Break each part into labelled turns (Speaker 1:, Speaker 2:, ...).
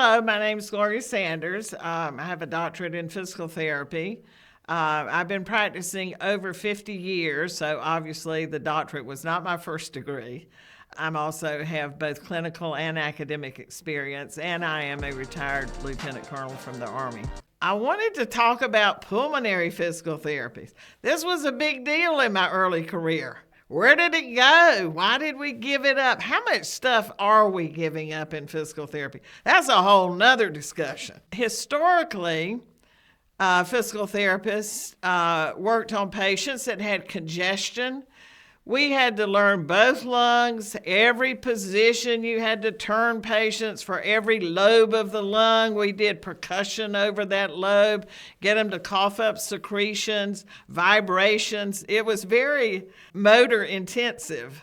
Speaker 1: Hello, my name is Gloria Sanders. I have a doctorate in physical therapy. I've been practicing over 50 years, so obviously the doctorate was not my first degree. I also have both clinical and academic experience, and I am a retired lieutenant colonel from the Army. I wanted to talk about pulmonary physical therapies. This was a big deal in my early career. Where did it go? Why did we give it up? How much stuff are we giving up in physical therapy? That's a whole nother discussion. Historically, physical therapists worked on patients that had congestion. We had to learn both lungs, every position. You had to turn patients for every lobe of the lung. We did percussion over that lobe, get them to cough up secretions, vibrations. It was very motor intensive.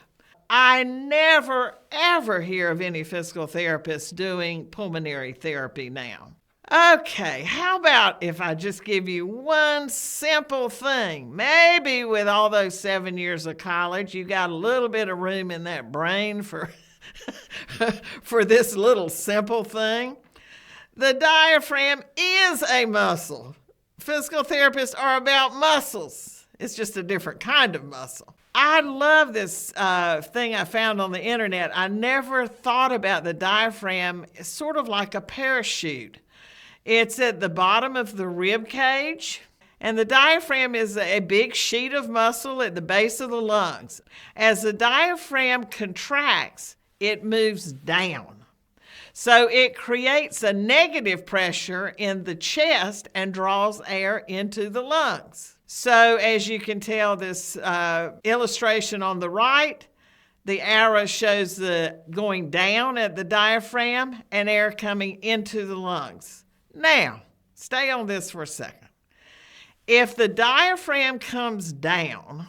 Speaker 1: I never, ever hear of any physical therapists doing pulmonary therapy now. Okay, how about if I just give you one simple thing? Maybe with all those 7 years of college, you got a little bit of room in that brain for, for this little simple thing. The diaphragm is a muscle. Physical therapists are about muscles. It's just a different kind of muscle. I love this thing I found on the internet. I never thought about the diaphragm as sort of like a parachute. It's at the bottom of the rib cage, and the diaphragm is a big sheet of muscle at the base of the lungs. As the diaphragm contracts, it moves down. So it creates a negative pressure in the chest and draws air into the lungs. So as you can tell, this illustration on the right, the arrow shows the going down at the diaphragm and air coming into the lungs. Now, stay on this for a second. If the diaphragm comes down,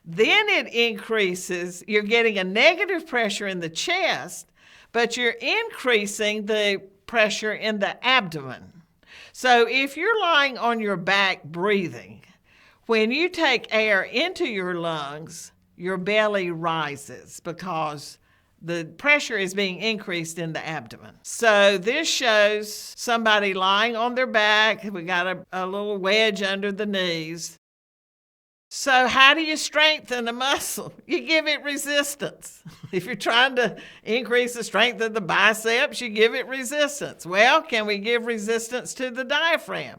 Speaker 1: then it increases. You're getting a negative pressure in the chest, but you're increasing the pressure in the abdomen. So if you're lying on your back breathing, when you take air into your lungs, your belly rises because the pressure is being increased in the abdomen. So this shows somebody lying on their back. We got a little wedge under the knees. So how do you strengthen a muscle? You give it resistance. If you're trying to increase the strength of the biceps, you give it resistance. Well, can we give resistance to the diaphragm?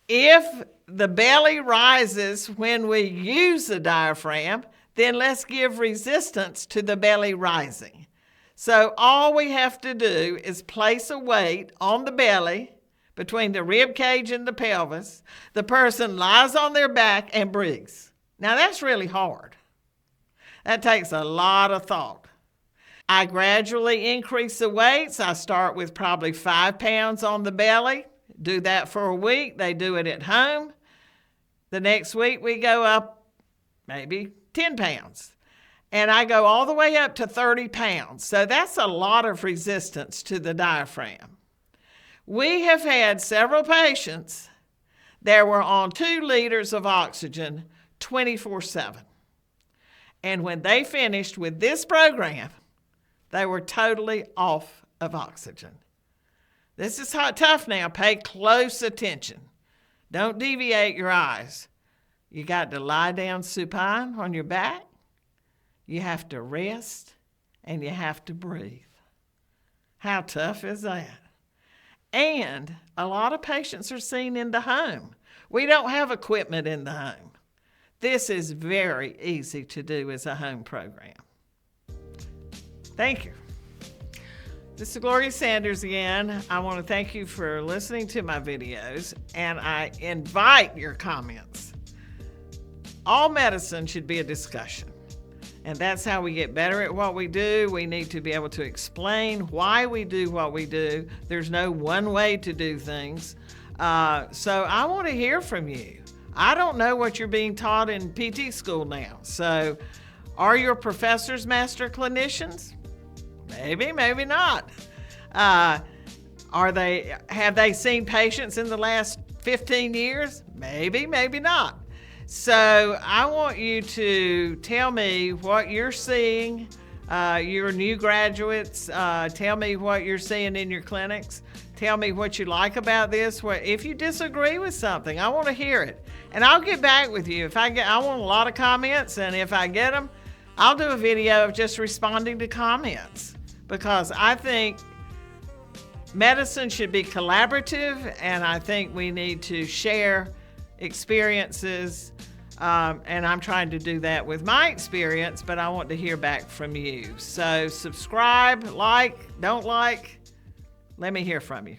Speaker 1: If the belly rises when we use the diaphragm, then let's give resistance to the belly rising. So all we have to do is place a weight on the belly between the rib cage and the pelvis. The person lies on their back and breathes. Now that's really hard. That takes a lot of thought. I gradually increase the weights. I start with probably 5 pounds on the belly. Do that for a week. They do it at home. The next week we go up maybe 10 pounds. And I go all the way up to 30 pounds. So that's a lot of resistance to the diaphragm. We have had several patients that were on 2 liters of oxygen 24/7. And when they finished with this program, they were totally off of oxygen. This is tough now. Pay close attention. Don't deviate your eyes. You got to lie down supine on your back. You have to rest, and you have to breathe. How tough is that? And a lot of patients are seen in the home. We don't have equipment in the home. This is very easy to do as a home program. Thank you. This is Gloria Sanders again. I want to thank you for listening to my videos, and I invite your comments. All medicine should be a discussion, and that's how we get better at what we do. We need to be able to explain why we do what we do. There's no one way to do things. So I want to hear from you. I don't know what you're being taught in PT school now. So are your professors master clinicians? Maybe, maybe not. Have they seen patients in the last 15 years? Maybe, maybe not. So I want you to tell me what you're seeing, Your new graduates, tell me what you're seeing in your clinics. Tell me what you like about this. If you disagree with something, I want to hear it. And I'll get back with you. I want a lot of comments, and if I get them, I'll do a video of just responding to comments, because I think medicine should be collaborative, and I think we need to share experiences, and I'm trying to do that with my experience, but I want to hear back from you. So subscribe, like, don't like, let me hear from you.